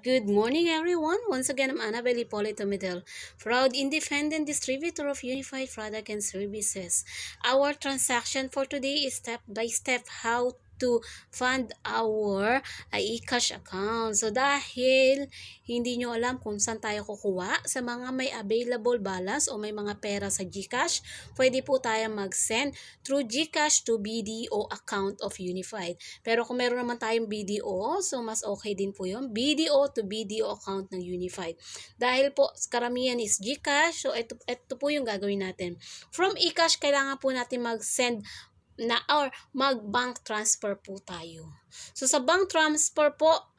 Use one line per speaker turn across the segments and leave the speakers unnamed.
Good morning, everyone. Once again, I'm Annabelle Hipólito Medel, proud independent distributor of Unified Product and Services. Our transaction for today is step by step how to fund our e-cash account. So dahil hindi nyo alam kung saan tayo kukuha sa mga may available balance o may mga pera sa GCash, pwede po tayo mag-send through GCash to BDO account of Unified. Pero kung meron naman tayong BDO, so mas okay din po yun. BDO to BDO account ng Unified. Dahil po karamihan is GCash, so ito po yung gagawin natin. From eCash, kailangan po natin mag-send na or mag-bank transfer po tayo. So sa bank transfer po,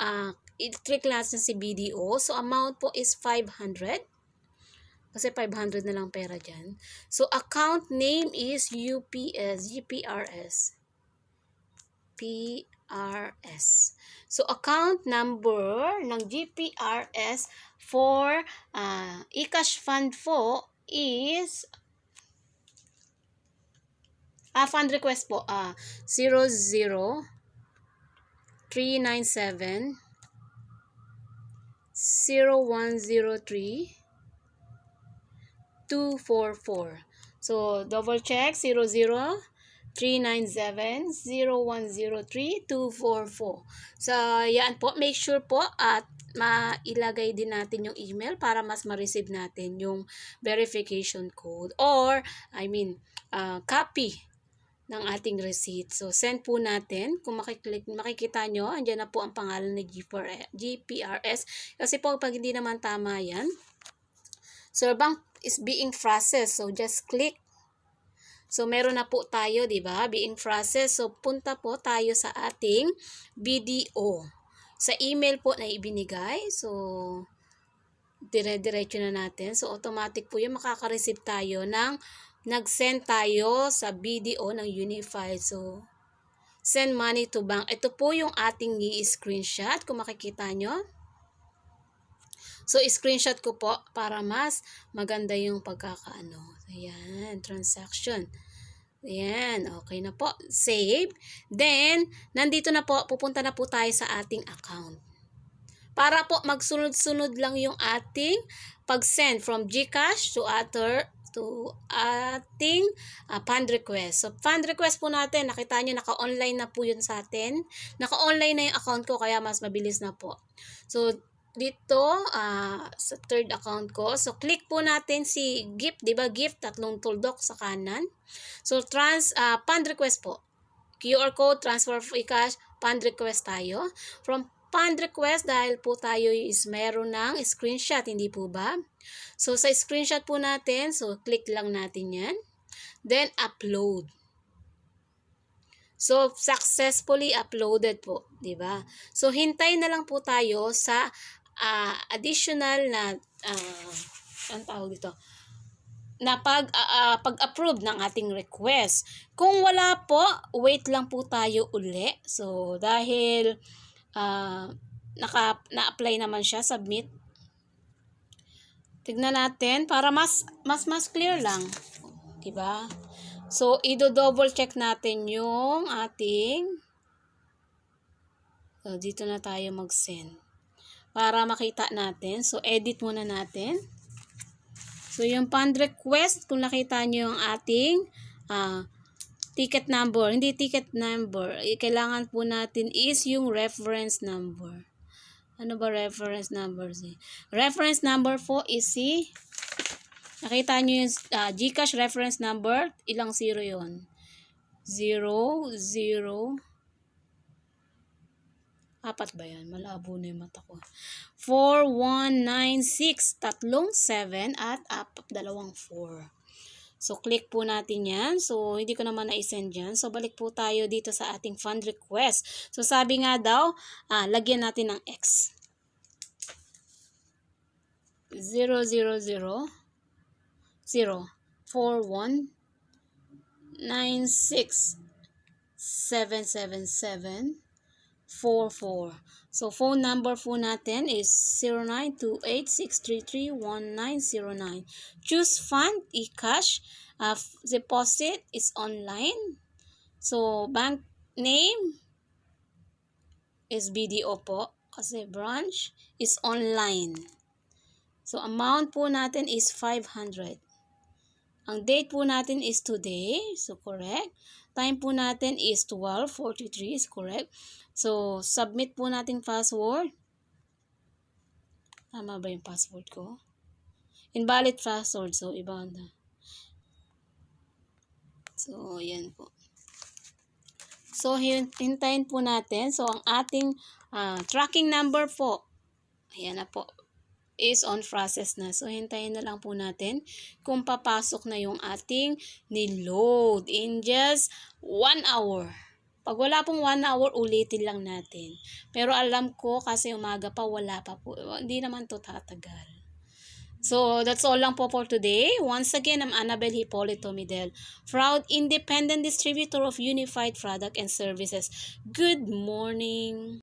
i-click natin si BDO. So amount po is 500. Kasi 500 na lang pera dyan. So account name is UPS, GPRS. PRS. So account number ng GPRS for eCash Fund po is fund request po 00397 0103 244. So double check 00397-0103-244. So, yan po. Make sure po at mailagay din natin yung email para mas ma-receive natin yung verification code or, copy ng ating receipt. So, send po natin. Kung makikita nyo, andyan na po ang pangalan ng GPRS. Kasi po, pag hindi naman tama yan, so, bank is being processed. So, just click. So, meron na po tayo, di ba? Being processed. So, punta po tayo sa ating BDO. Sa email po na ibinigay. So, dire-diretso na natin. So, automatic po yung makaka-receive tayo ng nag-send tayo sa BDO ng Unified. So, send money to bank. Ito po yung ating i-screenshot. Kung makikita nyo. So, screenshot ko po para mas maganda yung pagkakaano. Ayan, transaction. Ayan, okay na po. Save. Then, nandito na po, pupunta na po tayo sa ating account. Para po magsunod-sunod lang yung ating pag-send from GCash to ating fund request. So, fund request po natin, nakita nyo, naka-online na po yun sa atin. Naka-online na yung account ko, kaya mas mabilis na po. So, dito, sa third account ko. So, click po natin si gift, di ba? Gift, tatlong tuldok sa kanan. So, fund request po. QR code, transfer for eCash, fund request tayo. From fund request, dahil po tayo is meron ng screenshot, hindi po ba? So, sa screenshot po natin, so, click lang natin yan. Then, upload. So, successfully uploaded po, di ba? So, hintay na lang po tayo sa additional na ang tawag dito na pag-approve ng ating request. Kung wala po, wait lang po tayo uli. So, dahil na-apply naman siya, submit. Tignan natin para mas clear lang, di ba? So, i-double check natin yung ating dito na tayo mag-send. Para makita natin. So, edit muna natin. So, yung fund request, kung nakita nyo yung ating ticket number. Hindi ticket number. Kailangan po natin is yung reference number. Ano ba reference number? Reference number po is nakita nyo yung GCash reference number. Ilang zero yon? 0, 0, apat ba yan? Malabo na yung mata ko. 4196, tatlong 7 at 2 4. So, click po natin yan. So, hindi ko naman na-send yan. So, balik po tayo dito sa ating fund request. So, sabi nga daw, lagyan natin ng X. 0, 0, 0, 0, 4, 1, 9, 6, 7, 7, 7, 44. So, phone number po natin is 0928-633-1909. Choose fund, eCash. Deposit is online. So, bank name is BDO po. Kasi branch is online. So, amount po natin is 500. Ang date po natin is today. So, correct. Time po natin is 12:43. Is correct. So, submit po natin password. Tama ba yung password ko? Invalid password. So, iba na. So, yan po. So, hintayin po natin. So, ang ating tracking number po, ayan na po, is on process na. So, hintayin na lang po natin kung papasok na yung ating niload in just 1 hour. Pag wala pong 1 hour, ulitin lang natin. Pero alam ko kasi umaga pa, wala pa po. Hindi naman to tatagal. So, that's all lang po for today. Once again, I'm Annabel Hipolito Midel, proud independent distributor of unified product and services. Good morning.